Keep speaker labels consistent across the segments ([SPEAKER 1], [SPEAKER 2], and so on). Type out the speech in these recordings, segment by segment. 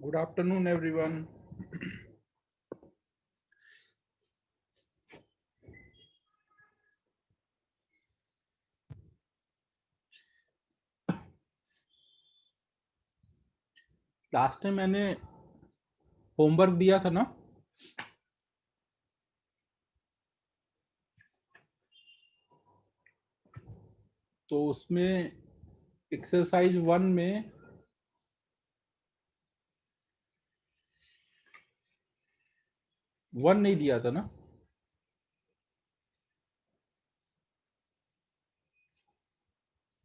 [SPEAKER 1] Good afternoon, everyone. Last time मैंने homework दिया था ना, तो उसमें एक्सरसाइज 1 में वन नहीं दिया था ना।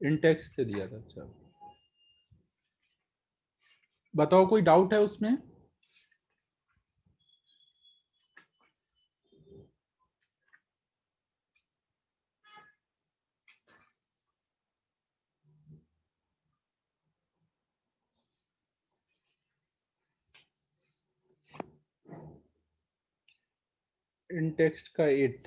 [SPEAKER 1] इंटेक्स से दिया था। अच्छा, बताओ कोई डाउट है उसमें? इंटेक्स्ट का 8।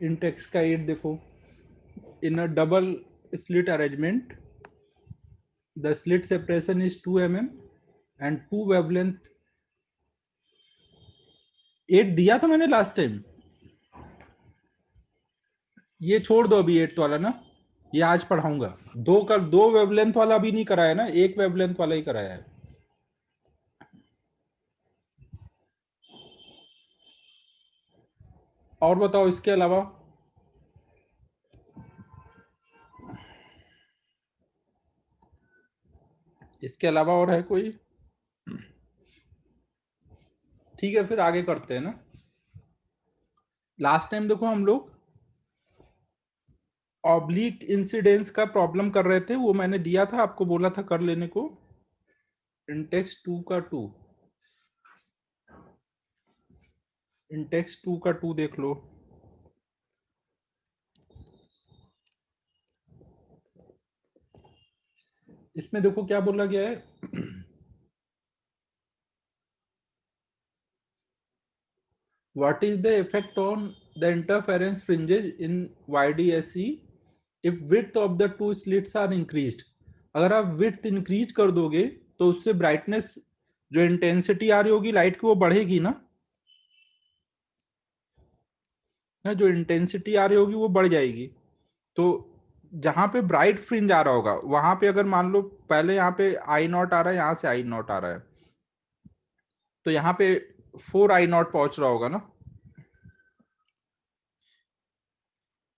[SPEAKER 1] इंटेक्स का 8 देखो। In a double slit arrangement the slit separation is 2 mm and two wavelength. 8 दिया था मैंने लास्ट टाइम। ये छोड़ दो अभी 8 वाला ना, ये आज पढ़ाऊंगा। दो वेवलेंथ वाला अभी नहीं कराया ना, एक वेवलेंथ वाला ही कराया है। और बताओ इसके अलावा। इसके अलावा और है कोई? ठीक है, फिर आगे करते हैं ना। लास्ट टाइम देखो हम लोग ऑब्लिक इंसिडेंस का प्रॉब्लम कर रहे थे, वो मैंने दिया था आपको, बोला था कर लेने को। इंटेक्स 2 का 2, इंटेक्स 2 का 2 देख लो। इसमें देखो क्या बोला गया है। What is the effect on the interference fringes in YDSE if width of the two slits are increased. अगर आप विड्थ इंक्रीज कर दोगे तो उससे ब्राइटनेस, जो इंटेंसिटी आ रही होगी लाइट की, वो बढ़ेगी ना। जो इंटेंसिटी आ रही होगी वो बढ़ जाएगी। तो जहां पे ब्राइट फ्रिंज आ रहा होगा वहां पे, अगर मान लो पहले यहाँ पे I0 आ रहा है, यहाँ से I0 आ रहा है, तो यहाँ पे 4I0 पहुंच रहा होगा ना।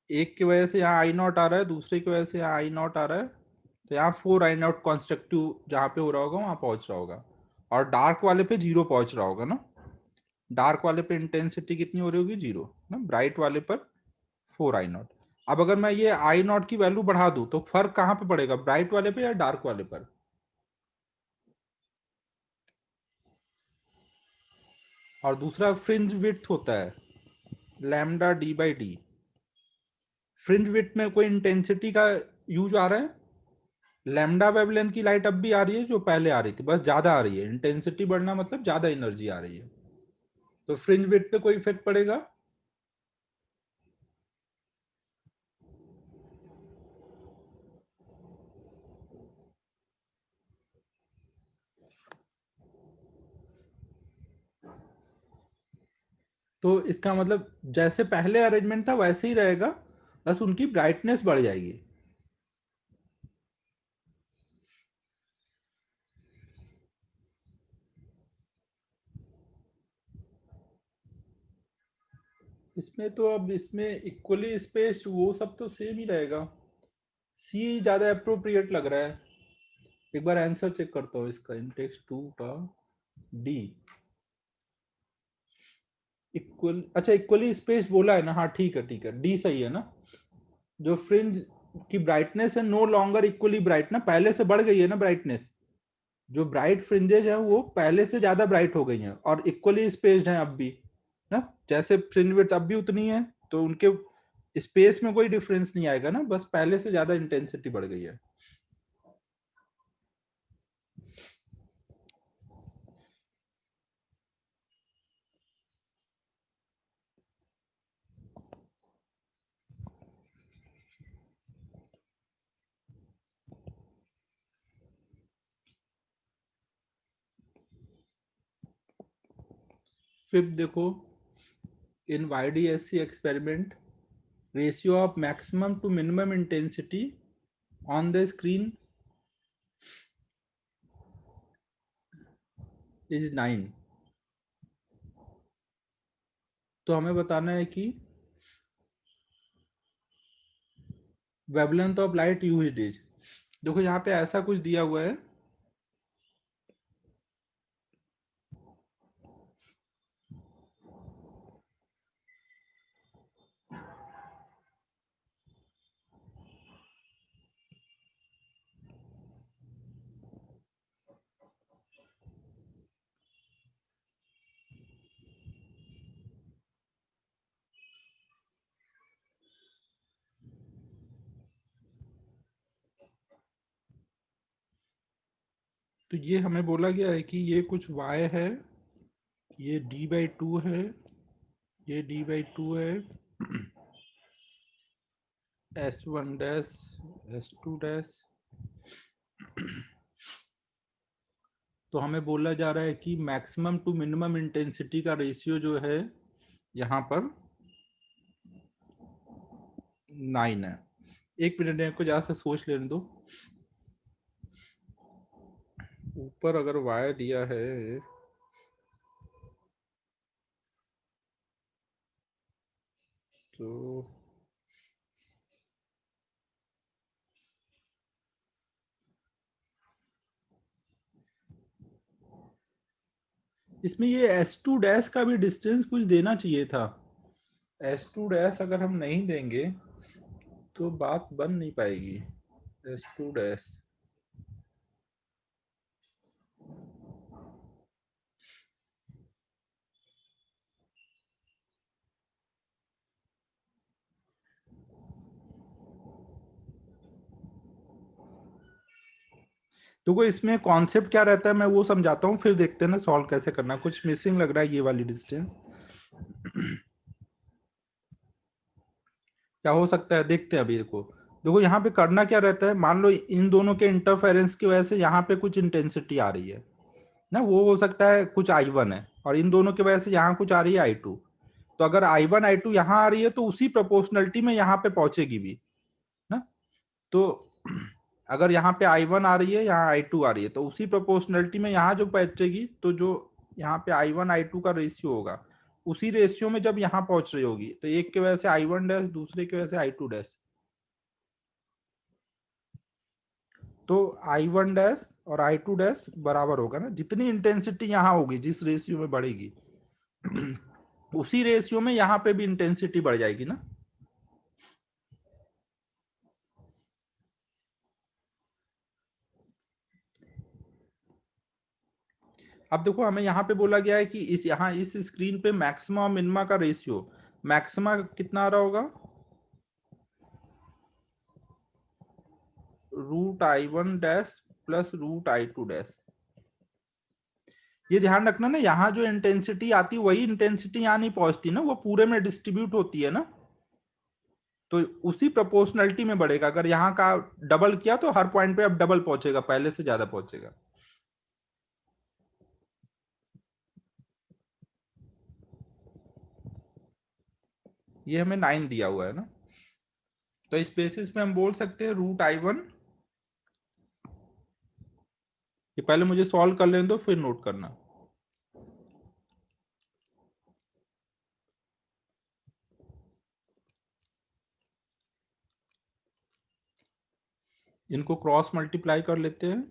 [SPEAKER 1] एक की वजह से यहाँ I0 आ रहा है, दूसरे की वजह से यहाँ I0 आ रहा है, तो यहाँ 4I0 कॉन्स्ट्रक्टिव जहाँ पे हो रहा होगा वहां पहुंच रहा होगा। और डार्क वाले पे 0 पहुंच रहा होगा ना। डार्क वाले पे इंटेंसिटी कितनी हो रही होगी? 0 ना। ब्राइट वाले पर 4I0। अब अगर मैं ये I0 की वैल्यू बढ़ा दूं तो फर्क कहाँ पे पड़ेगा, ब्राइट वाले पे या डार्क वाले पर? और दूसरा फ्रिंज विड्थ होता है लैम्डा d/d। फ्रिंज विड्थ में कोई इंटेंसिटी का यूज आ रहा है? लैम्डा वेवलेंथ की लाइट अब भी आ रही है जो पहले आ रही थी, बस ज्यादा आ रही है। इंटेंसिटी बढ़ना मतलब ज्यादा एनर्जी आ रही है। तो फ्रिंज विड्थ पे कोई इफेक्ट पड़ेगा? तो इसका मतलब जैसे पहले अरेंजमेंट था वैसे ही रहेगा, बस उनकी ब्राइटनेस बढ़ जाएगी। इसमें तो अब इसमें इक्वली स्पेस वो सब तो सेम ही रहेगा। सी ज्यादा अप्रोप्रिएट लग रहा है। एक बार आंसर चेक करता हूँ इसका। इंटेक्स 2 का डी इक्वल, अच्छा इक्वली स्पेस बोला है ना। हाँ ठीक है, ठीक है, डी सही है ना। जो फ्रिंज की ब्राइटनेस है नो लॉन्गर इक्वली ब्राइट ना, पहले से बढ़ गई है ना ब्राइटनेस। जो ब्राइट फ्रिंजेस है वो पहले से ज्यादा ब्राइट हो गई हैं और इक्वली स्पेस्ड हैं अब भी ना, जैसे फ्रिंज विड्थ अब भी उतनी है, तो उनके स्पेस में कोई डिफरेंस नहीं आएगा ना, बस पहले से ज्यादा इंटेंसिटी बढ़ गई है। फिर देखो, इन YDSC experiment, ratio of maximum to minimum intensity on the screen is 9। तो हमें बताना है कि wavelength of light used is, देखो यहाँ पे ऐसा कुछ दिया हुआ है, तो ये हमें बोला गया है कि ये कुछ y है, ये d/2 है, ये d/2 है, S1 डैश, S2 डैश। तो हमें बोला जा रहा है कि मैक्सिमम टू मिनिमम इंटेंसिटी का रेशियो जो है यहाँ पर 9 है। एक मिनट में को जरा से सोच लेने दो। ऊपर अगर y दिया है तो इसमें ये S2 डैश का भी डिस्टेंस कुछ देना चाहिए था। S2 डैश अगर हम नहीं देंगे तो बात बन नहीं पाएगी। S2 डैश, तो कोई इसमें कॉन्सेप्ट क्या रहता है मैं वो समझाता हूँ, फिर देखते हैं ना सॉल्व कैसे करना। कुछ मिसिंग लग रहा है ये वाली डिस्टेंस, क्या हो सकता है देखते हैं अभी। देखो देखो यहाँ पे करना क्या रहता है, मान लो इन दोनों के इंटरफेरेंस की वजह से यहाँ पे कुछ इंटेंसिटी आ रही है ना, वो हो सकता है कुछ I1 है, और इन दोनों की वजह से यहाँ कुछ आ रही है I2। तो अगर I1 I2 यहाँ आ रही है तो उसी प्रोपोर्शनलिटी में यहाँ पे पहुंचेगी भी ना। तो अगर यहाँ पे I1 आ रही है, यहाँ I2 आ रही है, तो उसी प्रोपोर्शनलिटी में यहाँ जो पहुंचेगी, तो जो यहाँ पे I1 I2 का रेशियो होगा, उसी रेशियो में जब यहाँ पहुंच रही होगी, तो एक की वजह से I1 डैश, दूसरे की वजह से I2 डैश, तो I1 डैश और I2 डैश बराबर होगा ना, जितनी इंटेंसिटी यहाँ होगी जिस रेशियो में बढ़ेगी उसी रेशियो में यहाँ पे भी इंटेंसिटी बढ़ जाएगी ना। अब देखो हमें यहाँ पे बोला गया है कि इस यहाँ इस स्क्रीन पे मैक्सिमा और मिनिमा का रेशियो, मैक्सिमा कितना आ रहा होगा, √I1 dash plus √I2 dash. ये ध्यान रखना ना, यहाँ जो इंटेंसिटी आती है वही इंटेंसिटी यहाँ नहीं पहुंचती ना, वो पूरे में डिस्ट्रीब्यूट होती है ना, तो उसी प्रोपोर्शनलिटी में बढ़ेगा। अगर यहाँ का डबल किया तो हर पॉइंट पे अब डबल पहुंचेगा, पहले से ज्यादा पहुंचेगा। ये हमें 9 दिया हुआ है ना, तो इस बेसिस पे हम बोल सकते हैं √I1, ये पहले मुझे सॉल्व कर लेने दो फिर नोट करना। इनको क्रॉस मल्टीप्लाई कर लेते हैं।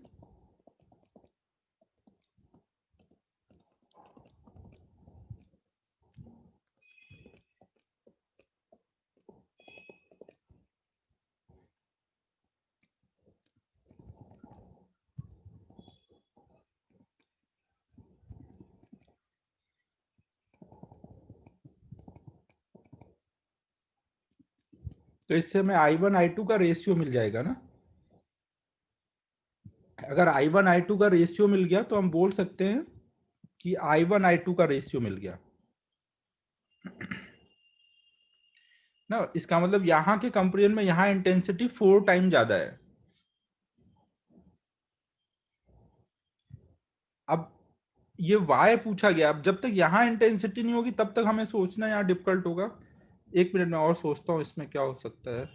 [SPEAKER 1] तो इससे हमें I1 I2 का रेशियो मिल जाएगा ना। अगर I1 I2 का रेशियो मिल गया तो हम बोल सकते हैं कि I1 I2 का रेशियो मिल गया ना। इसका मतलब यहाँ के कंपेरिजन में यहाँ इंटेंसिटी 4 टाइम ज्यादा है। अब ये y पूछा गया, अब जब तक यहाँ इंटेंसिटी नहीं होगी तब तक हमें सोचना यहाँ डिफिकल्ट होगा। एक मिनट में और सोचता हूँ इसमें क्या हो सकता है।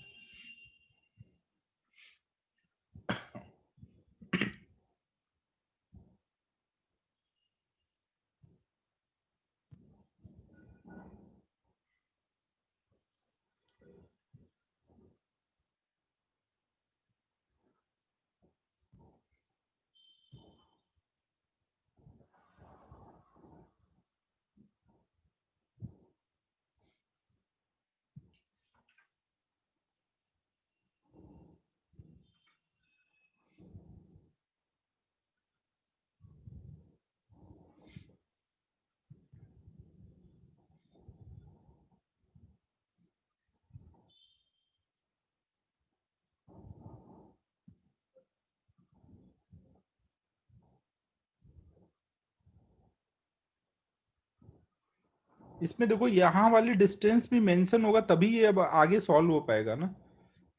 [SPEAKER 1] इसमें देखो यहाँ वाली डिस्टेंस भी मेंशन होगा तभी ये अब आगे सॉल्व हो पाएगा ना।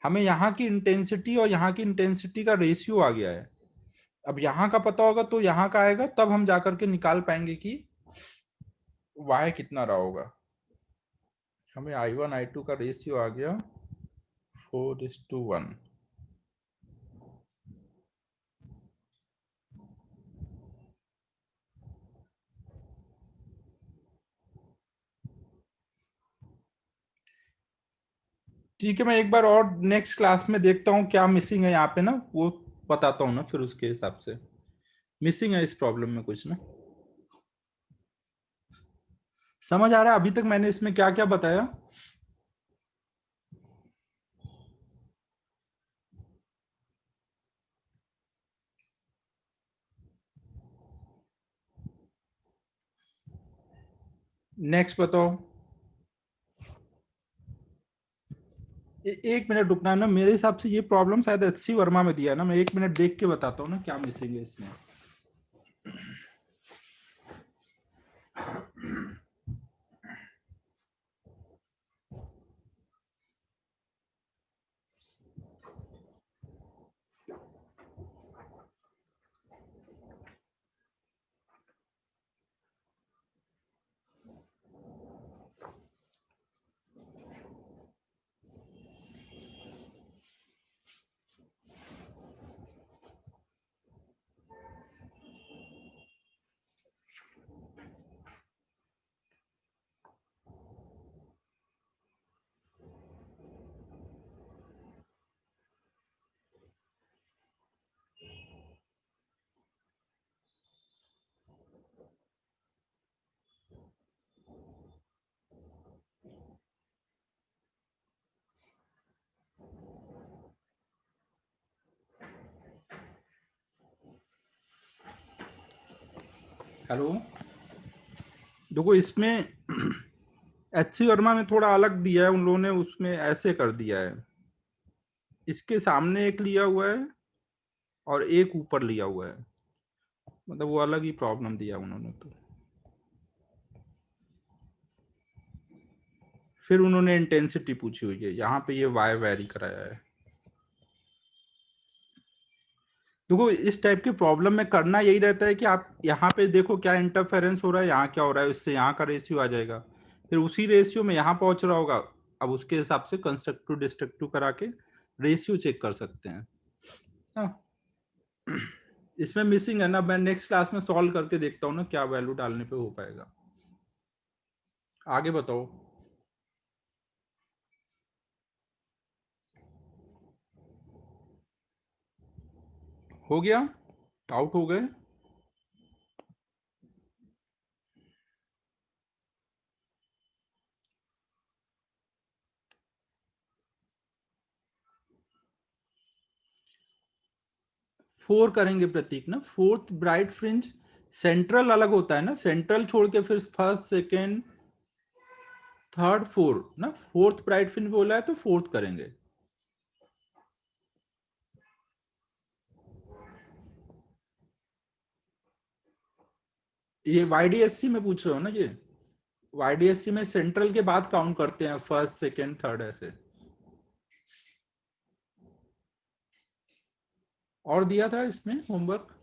[SPEAKER 1] हमें यहाँ की इंटेंसिटी और यहाँ की इंटेंसिटी का रेशियो आ गया है। अब यहाँ का पता होगा तो यहाँ का आएगा, तब हम जाकर के निकाल पाएंगे कि y कितना रहा होगा। हमें I1 I2 का रेशियो आ गया 4:1। ठीक है, मैं एक बार और नेक्स्ट क्लास में देखता हूँ क्या मिसिंग है यहाँ पे ना, वो बताता हूँ ना, फिर उसके हिसाब से मिसिंग है इस प्रॉब्लम में कुछ ना। समझ आ रहा है अभी तक मैंने इसमें क्या क्या बताया? नेक्स्ट बताओ। एक मिनट रुकना है ना, मेरे हिसाब से ये प्रॉब्लम शायद HC वर्मा में दिया है ना, मैं एक मिनट देख के बताता हूँ ना क्या मिसिंग है इसमें। हेलो, देखो इसमें HC वर्मा में थोड़ा अलग दिया है उन लोगों ने, उसमें ऐसे कर दिया है, इसके सामने एक लिया हुआ है और एक ऊपर लिया हुआ है, मतलब वो अलग ही प्रॉब्लम दिया उन्होंने। तो फिर उन्होंने इंटेंसिटी पूछी हुई है, यहाँ पे ये वाई वेरी कराया है। देखो इस टाइप के प्रॉब्लम में करना यही रहता है कि आप यहाँ पे देखो क्या इंटरफेरेंस हो रहा है, यहाँ क्या हो रहा है, इससे यहाँ का रेशियो आ जाएगा, फिर उसी रेशियो में यहाँ पहुंच रहा होगा। अब उसके हिसाब से कंस्ट्रक्टिव डिस्ट्रक्टिव करा के रेशियो चेक कर सकते हैं। हाँ, इसमें मिसिंग है ना, मैं नेक्स्ट क्लास में सॉल्व करके देखता हूँ ना क्या वैल्यू डालने पे हो पाएगा। आगे बताओ। हो गया? आउट हो गए? 4 करेंगे प्रतीक ना, फोर्थ ब्राइट फ्रिंज सेंट्रल अलग होता है ना, सेंट्रल छोड़ के फिर फर्स्ट सेकेंड थर्ड फोर्थ ना, फोर्थ ब्राइट फिन बोला है तो फोर्थ करेंगे। ये वाईडीएससी में पूछ रहे हो ना ये? वाईडीएससी में सेंट्रल के बाद काउंट करते हैं, फर्स्ट सेकंड थर्ड ऐसे। और दिया था इसमें होमवर्क?